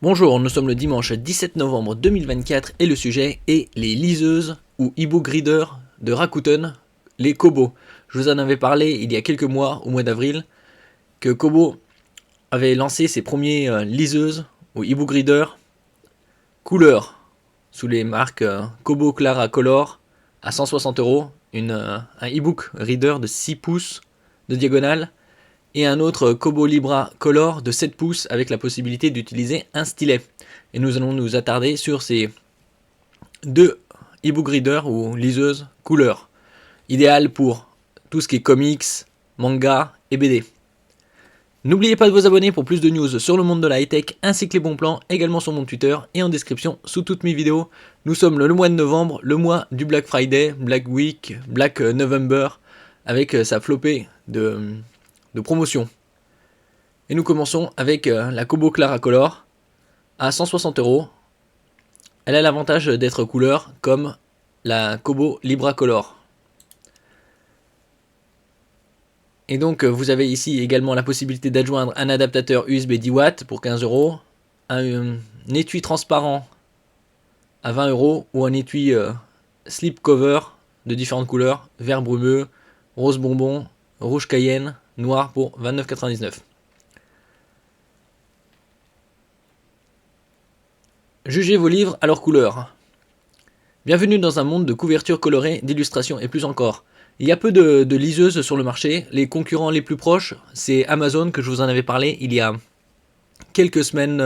Bonjour, nous sommes le dimanche 17 novembre 2024 et le sujet est les liseuses ou e-book readers de Rakuten, les Kobo. Je vous en avais parlé il y a quelques mois, au mois d'avril, que Kobo avait lancé ses premiers liseuses ou e-book readers couleur sous les marques Kobo Clara Color à 160 €, un e-book reader de 6 pouces de diagonale et un autre Kobo Libra Color de 7 pouces avec la possibilité d'utiliser un stylet. Et nous allons nous attarder sur ces deux e-book readers ou liseuses couleur, idéales pour tout ce qui est comics, manga et BD. N'oubliez pas de vous abonner pour plus de news sur le monde de la high-tech ainsi que les bons plans, également sur mon Twitter et en description sous toutes mes vidéos. Nous sommes le mois de novembre, le mois du Black Friday, Black Week, Black November, avec sa flopée de promotions. Et nous commençons avec la Kobo Clara Color à 160 €. Elle a l'avantage d'être couleur comme la Kobo Libra Color. Et donc vous avez ici également la possibilité d'adjoindre un adaptateur USB 10 watts pour 15 €, un étui transparent à 20 € ou un étui slip cover de différentes couleurs, vert brumeux, rose bonbon, rouge cayenne, noir pour 29,99 €. Jugez vos livres à leur couleur. Bienvenue dans un monde de couvertures colorées, d'illustrations et plus encore. Il y a peu de liseuses sur le marché. Les concurrents les plus proches, c'est Amazon que je vous en avais parlé il y a quelques semaines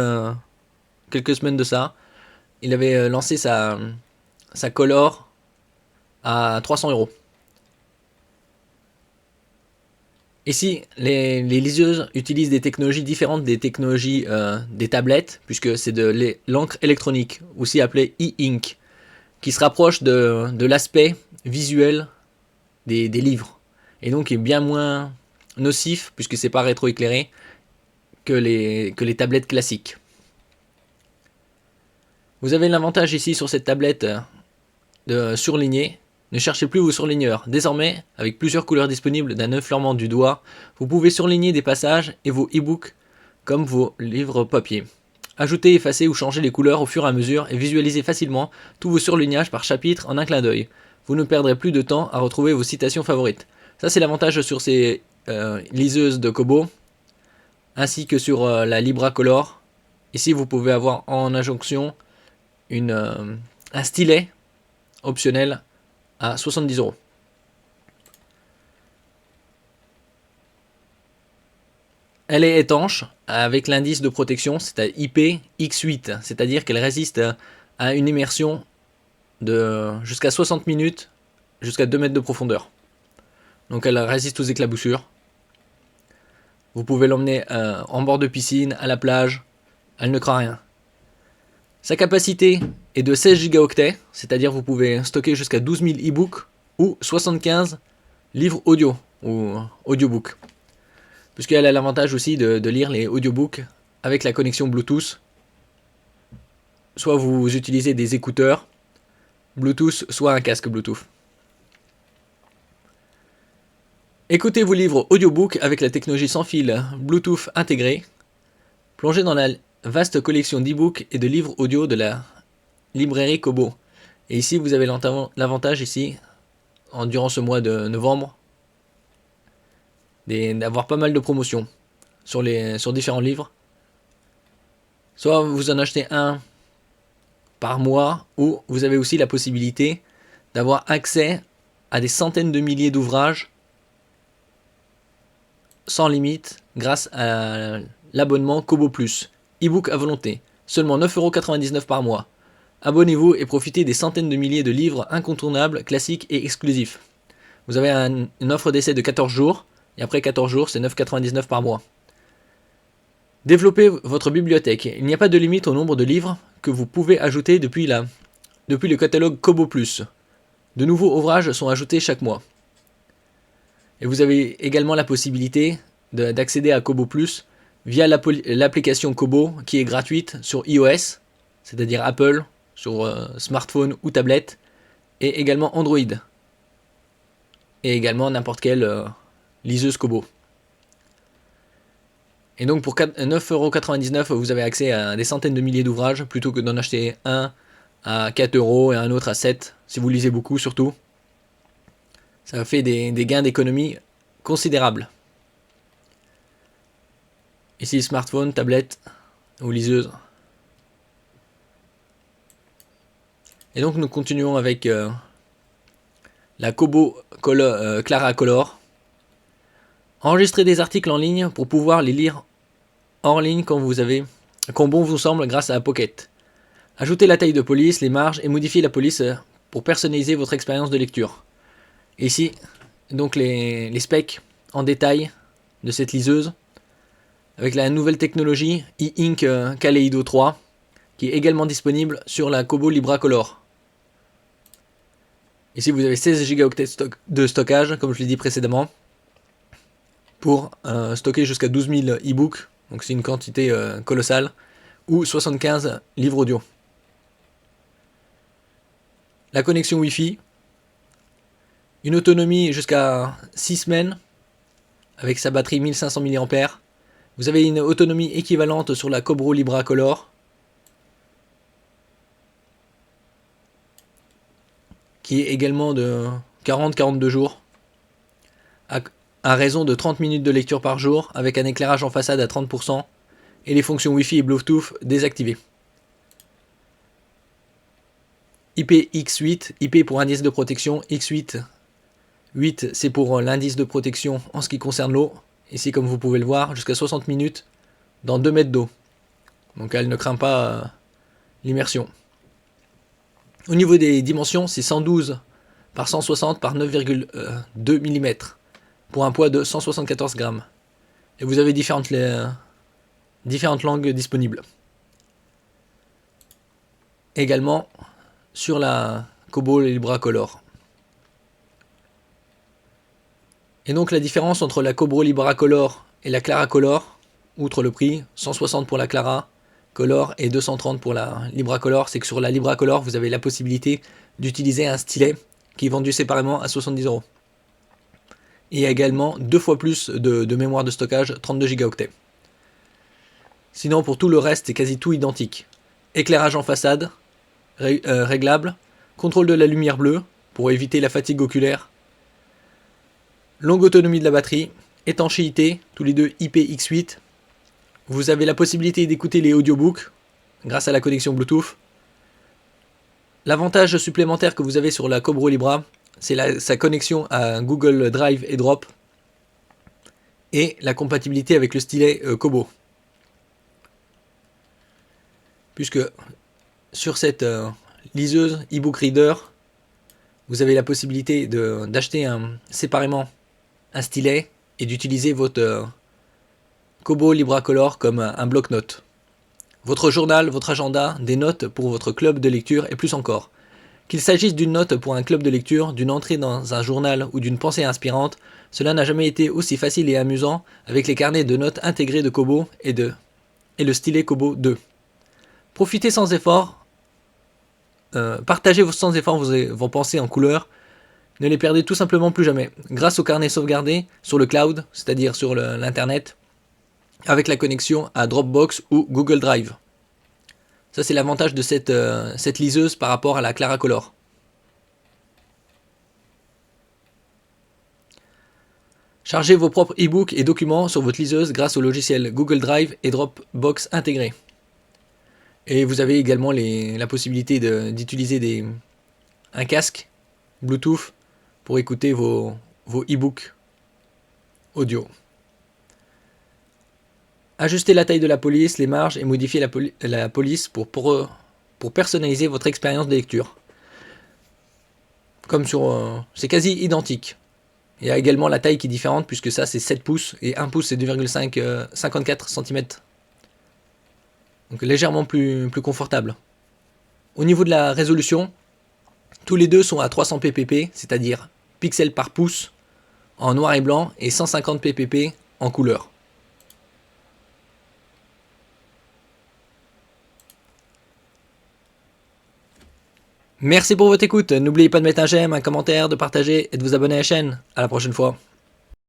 de ça. Il avait lancé sa Color à 300 €. Ici, les liseuses utilisent des technologies différentes des technologies des tablettes, puisque c'est de l'encre électronique, aussi appelée e-ink, qui se rapproche de l'aspect visuel des livres, et donc est bien moins nocif, puisque c'est pas rétroéclairé, que les tablettes classiques. Vous avez l'avantage ici sur cette tablette de surligner. Ne cherchez plus vos surligneurs. Désormais, avec plusieurs couleurs disponibles d'un effleurement du doigt, vous pouvez surligner des passages et vos e-books comme vos livres papier. Ajoutez, effacez ou changez les couleurs au fur et à mesure et visualisez facilement tous vos surlignages par chapitre en un clin d'œil. Vous ne perdrez plus de temps à retrouver vos citations favorites. Ça, c'est l'avantage sur ces liseuses de Kobo, ainsi que sur la Libra Color. Ici, vous pouvez avoir en injonction un stylet optionnel à 70 €. Elle est étanche avec l'indice de protection, c'est à IPX8, c'est-à-dire qu'elle résiste à une immersion de jusqu'à 60 minutes, jusqu'à 2 mètres de profondeur. Donc elle résiste aux éclaboussures. Vous pouvez l'emmener en bord de piscine, à la plage, elle ne craint rien. Sa capacité est de 16 Go, c'est-à-dire vous pouvez stocker jusqu'à 12 000 e-books ou 75 livres audio ou audiobook. Puisqu'elle a l'avantage aussi de lire les audiobooks avec la connexion Bluetooth. Soit vous utilisez des écouteurs Bluetooth, soit un casque Bluetooth. Écoutez vos livres audiobook avec la technologie sans fil Bluetooth intégrée. Plongez dans la vaste collection d'e-books et de livres audio de la librairie Kobo. Et ici, vous avez l'avantage ici, durant ce mois de novembre, d'avoir pas mal de promotions sur différents livres. Soit vous en achetez un par mois, ou vous avez aussi la possibilité d'avoir accès à des centaines de milliers d'ouvrages sans limite grâce à l'abonnement Kobo Plus. E-book à volonté, seulement 9,99 € par mois. Abonnez-vous et profitez des centaines de milliers de livres incontournables, classiques et exclusifs. Vous avez une offre d'essai de 14 jours, et après 14 jours, c'est 9,99 € par mois. Développez votre bibliothèque. Il n'y a pas de limite au nombre de livres que vous pouvez ajouter depuis le catalogue Kobo Plus. De nouveaux ouvrages sont ajoutés chaque mois. Et vous avez également la possibilité d'accéder à Kobo Plus via l'application Kobo qui est gratuite sur iOS, c'est-à-dire Apple, sur smartphone ou tablette, et également Android. Et également n'importe quelle liseuse Kobo. Et donc pour 9,99 €, vous avez accès à des centaines de milliers d'ouvrages, plutôt que d'en acheter un à 4 € et un autre à 7, si vous lisez beaucoup surtout. Ça fait des gains d'économie considérables. Ici, smartphone, tablette ou liseuse. Et donc nous continuons avec la Kobo Clara Color. Enregistrez des articles en ligne pour pouvoir les lire hors ligne quand bon vous semble grâce à Pocket. Ajoutez la taille de police, les marges et modifiez la police pour personnaliser votre expérience de lecture. Et ici, donc les specs en détail de cette liseuse avec la nouvelle technologie e-ink Kaleido 3 qui est également disponible sur la Kobo Libra Color. Ici vous avez 16 Go de stockage comme je l'ai dit précédemment pour stocker jusqu'à 12 000 e-books, donc c'est une quantité colossale, ou 75 livres audio. La connexion Wi-Fi, une autonomie jusqu'à 6 semaines avec sa batterie 1500 mAh. Vous avez une autonomie équivalente sur la Kobo Libra Color qui est également de 40-42 jours à raison de 30 minutes de lecture par jour avec un éclairage en façade à 30% et les fonctions Wi-Fi et Bluetooth désactivées. IPX8, IP pour indice de protection, X8, 8 c'est pour l'indice de protection en ce qui concerne l'eau. Ici comme vous pouvez le voir, jusqu'à 60 minutes dans 2 mètres d'eau. Donc elle ne craint pas l'immersion. Au niveau des dimensions, c'est 112 par 160 par 9,2 mm pour un poids de 174 grammes. Et vous avez différentes langues disponibles. Également sur la Kobo Libra Color. Et donc la différence entre la Kobo Libra Color et la Clara Color, outre le prix, 160 pour la Clara Color et 230 pour la Libra Color, c'est que sur la Libra Color, vous avez la possibilité d'utiliser un stylet qui est vendu séparément à 70 €. Et il y a également 2 fois plus de mémoire de stockage, 32 Go. Sinon, pour tout le reste, c'est quasi tout identique. Éclairage en façade, réglable, contrôle de la lumière bleue pour éviter la fatigue oculaire, longue autonomie de la batterie, étanchéité, tous les deux IPX8. Vous avez la possibilité d'écouter les audiobooks grâce à la connexion Bluetooth. L'avantage supplémentaire que vous avez sur la Kobo Libra, c'est sa connexion à Google Drive et Drop et la compatibilité avec le stylet Kobo. Puisque sur cette liseuse e-book reader, vous avez la possibilité d'acheter séparément un stylet et d'utiliser votre Kobo Libra Color comme un bloc-notes. Votre journal, votre agenda, des notes pour votre club de lecture et plus encore. Qu'il s'agisse d'une note pour un club de lecture, d'une entrée dans un journal ou d'une pensée inspirante, cela n'a jamais été aussi facile et amusant avec les carnets de notes intégrés de Kobo et le stylet Kobo 2. Profitez sans effort, partagez sans effort vos pensées en couleur, ne les perdez tout simplement plus jamais. Grâce au carnet sauvegardé sur le cloud, c'est-à-dire sur l'internet, avec la connexion à Dropbox ou Google Drive. Ça c'est l'avantage de cette liseuse par rapport à la Clara Color. Chargez vos propres e-books et documents sur votre liseuse grâce au logiciel Google Drive et Dropbox intégrés. Et vous avez également la possibilité d'utiliser un casque Bluetooth pour écouter vos e-books audio. Ajustez la taille de la police, les marges et modifiez la police pour personnaliser votre expérience de lecture. Comme c'est quasi identique. Il y a également la taille qui est différente puisque ça c'est 7 pouces et 1 pouce c'est 2,54 cm. Donc légèrement plus confortable. Au niveau de la résolution, tous les deux sont à 300 ppp, c'est-à-dire pixels par pouce en noir et blanc et 150 ppp en couleur. Merci pour votre écoute. N'oubliez pas de mettre un j'aime, un commentaire, de partager et de vous abonner à la chaîne. À la prochaine fois.